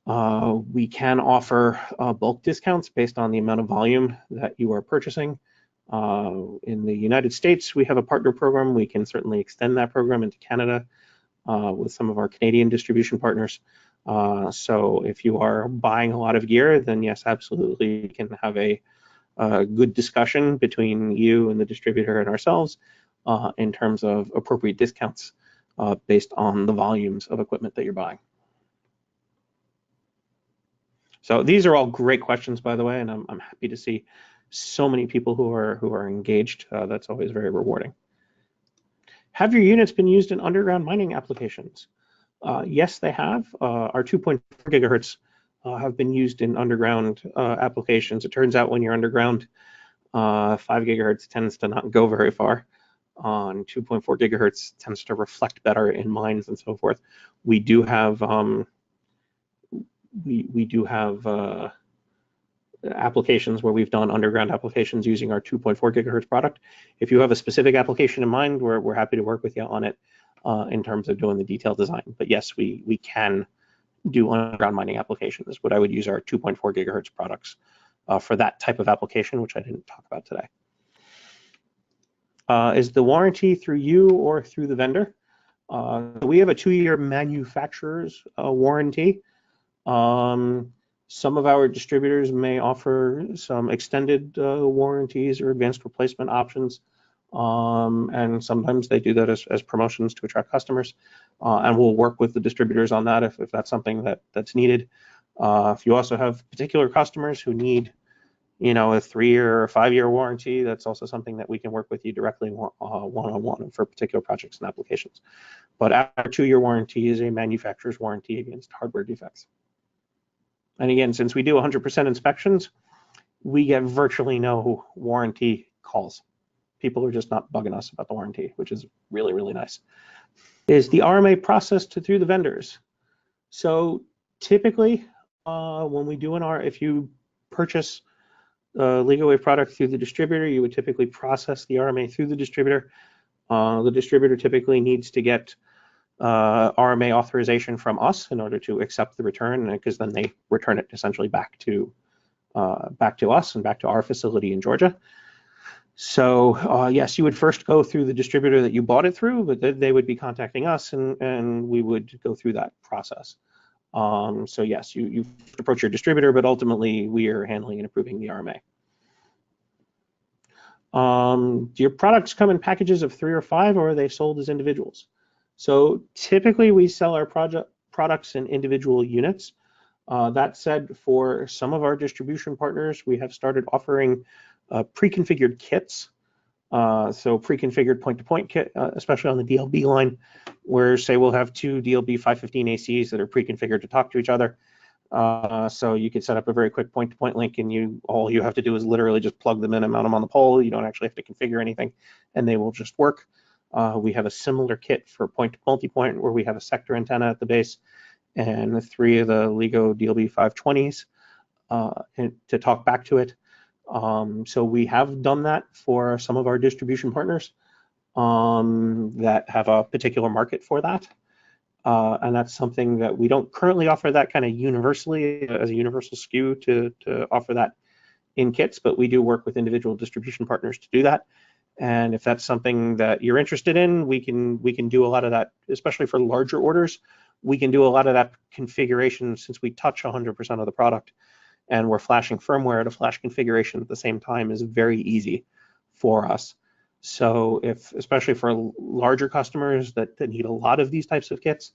we can offer bulk discounts based on the amount of volume that you are purchasing. In the United States, we have a partner program. We can certainly extend that program into Canada with some of our Canadian distribution partners. So if you are buying a lot of gear, then yes, absolutely, you can have a good discussion between you and the distributor and ourselves in terms of appropriate discounts based on the volumes of equipment that you're buying. So these are all great questions, by the way, and I'm happy to see so many people who are engaged. That's always very rewarding. Have your units been used in underground mining applications? Yes, they have. Our 2.4 gigahertz have been used in underground applications. It turns out when you're underground, 5 gigahertz tends to not go very far. On 2.4 gigahertz tends to reflect better in mines and so forth. We do have applications where we've done underground applications using our 2.4 gigahertz product. If you have a specific application in mind, we're happy to work with you on it in terms of doing the detailed design. But yes, we can do underground mining applications, but I would use our 2.4 gigahertz products for that type of application, which I didn't talk about today. Is the warranty through you or through the vendor? We have a 2-year manufacturer's warranty. Some of our distributors may offer some extended warranties or advanced replacement options, and sometimes they do that as promotions to attract customers, and we'll work with the distributors on that if that's something that's needed. If you also have particular customers who need, a 3-year or 5-year warranty, that's also something that we can work with you directly one-on-one for particular projects and applications. But our 2-year warranty is a manufacturer's warranty against hardware defects. And again, since we do 100% inspections, we get virtually no warranty calls. People are just not bugging us about the warranty, which is really, really nice. Is the RMA processed through the vendors? So typically, when we do if you purchase a LigoWave product through the distributor, you would typically process the RMA through the distributor. The distributor typically needs to get RMA authorization from us in order to accept the return, because then they return it essentially back to us and back to our facility in Georgia. So yes, you would first go through the distributor that you bought it through, but they would be contacting us, and we would go through that process. So yes, you approach your distributor, but ultimately we are handling and approving the RMA. Do your products come in packages of 3 or 5, or are they sold as individuals? So typically we sell our products in individual units. That said, for some of our distribution partners, we have started offering pre-configured kits. So pre-configured point-to-point kit, especially on the DLB line, where say we'll have 2 DLB 515 ACs that are pre-configured to talk to each other. So you could set up a very quick point-to-point link, and all you have to do is literally just plug them in and mount them on the pole. You don't actually have to configure anything, and they will just work. We have a similar kit for point-to-multipoint, where we have a sector antenna at the base and 3 of the LiGo DLB 520s to talk back to it. So we have done that for some of our distribution partners that have a particular market for that. And that's something that we don't currently offer that kind of universally as a universal SKU to offer that in kits, but we do work with individual distribution partners to do that. And if that's something that you're interested in, we can do a lot of that, especially for larger orders. We can do a lot of that configuration since we touch 100% of the product, and we're flashing firmware to flash configuration at the same time is very easy for us. So especially for larger customers that need a lot of these types of kits,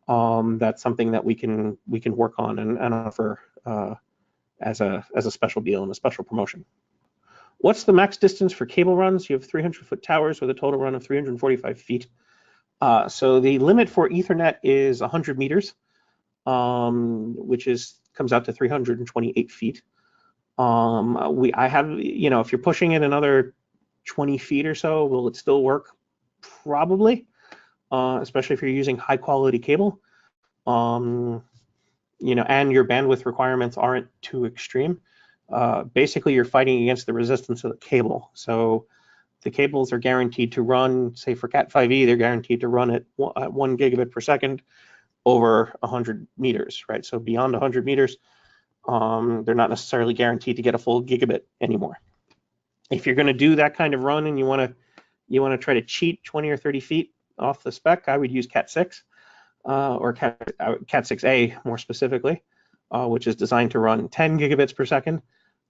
that's something that we can work on and offer as a special deal and a special promotion. What's the max distance for cable runs? You have 300-foot towers with a total run of 345 feet. So the limit for Ethernet is 100 meters, which comes out to 328 feet. I have, if you're pushing it another 20 feet or so, will it still work? Probably, especially if you're using high quality cable, and your bandwidth requirements aren't too extreme. Basically, you're fighting against the resistance of the cable. So the cables are guaranteed to run, say for Cat5e, they're guaranteed to run at 1 gigabit per second over 100 meters, right? So beyond 100 meters, they're not necessarily guaranteed to get a full gigabit anymore. If you're going to do that kind of run and you want to try to cheat 20 or 30 feet off the spec, I would use Cat6 or Cat6A more specifically, which is designed to run 10 gigabits per second.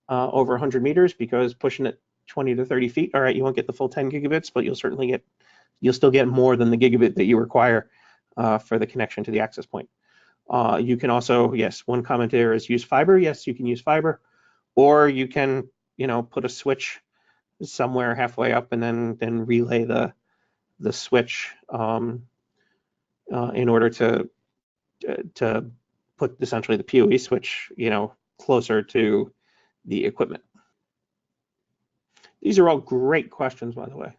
over 100 meters, because pushing it 20 to 30 feet, all right, you won't get the full 10 gigabits, but you'll still get more than the gigabit that you require for the connection to the access point. You can also, yes, one comment there is use fiber. Yes, you can use fiber, or you can, put a switch somewhere halfway up and then relay the switch in order to put essentially the PoE switch, closer to the equipment. These are all great questions, by the way.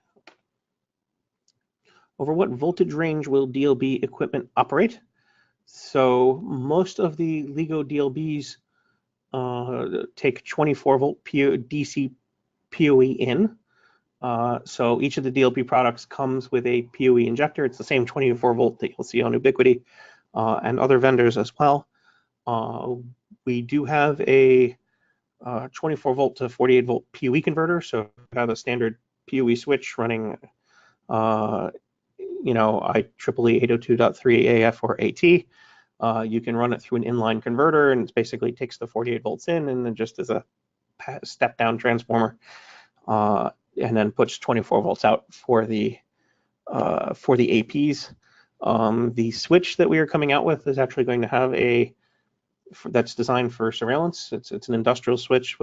Over what voltage range will DLB equipment operate? So most of the LiGo DLBs take 24 volt DC PoE in. So each of the DLB products comes with a PoE injector. It's the same 24 volt that you'll see on Ubiquiti and other vendors as well. We do have a 24 volt to 48 volt PoE converter. So if you have a standard PoE switch running, IEEE 802.3 AF or AT, you can run it through an inline converter, and it basically takes the 48 volts in and then just as a step down transformer, and then puts 24 volts out for the APs. The switch that we are coming out with is actually going to have that's designed for surveillance. It's an industrial switch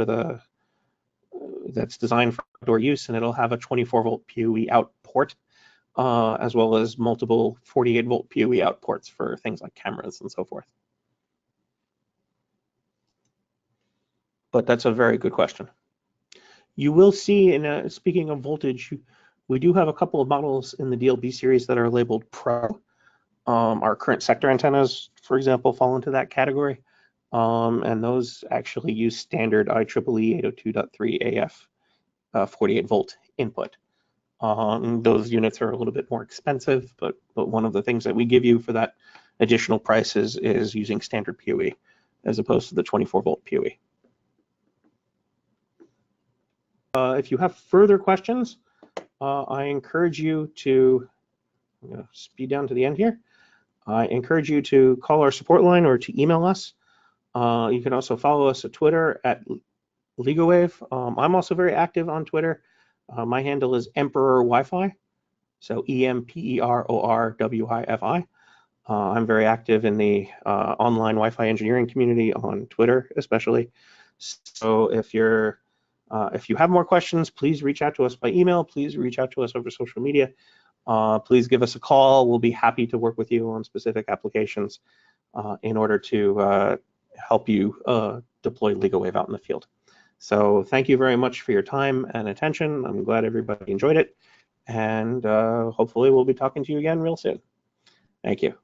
that's designed for outdoor use, and it'll have a 24 volt PoE out port, as well as multiple 48 volt PoE out ports for things like cameras and so forth. But that's a very good question. You will see, speaking of voltage, we do have a couple of models in the DLB series that are labeled Pro. Our current sector antennas, for example, fall into that category. And those actually use standard IEEE 802.3 AF 48 volt input. Those units are a little bit more expensive, but one of the things that we give you for that additional price is using standard PoE as opposed to the 24 volt PoE. If you have further questions, I encourage you to, I'm going to speed down to the end here. I encourage you to call our support line or to email us. You can also follow us at Twitter at LigoWave. I'm also very active on Twitter. My handle is Emperor Wi-Fi, so EMPERORWIFI. I'm very active in the online Wi-Fi engineering community on Twitter, especially. So if you have more questions, please reach out to us by email. Please reach out to us over social media. Please give us a call. We'll be happy to work with you on specific applications in order to help you deploy LigoWave out in the field. So thank you very much for your time and attention. I'm glad everybody enjoyed it, and hopefully we'll be talking to you again real soon. Thank you.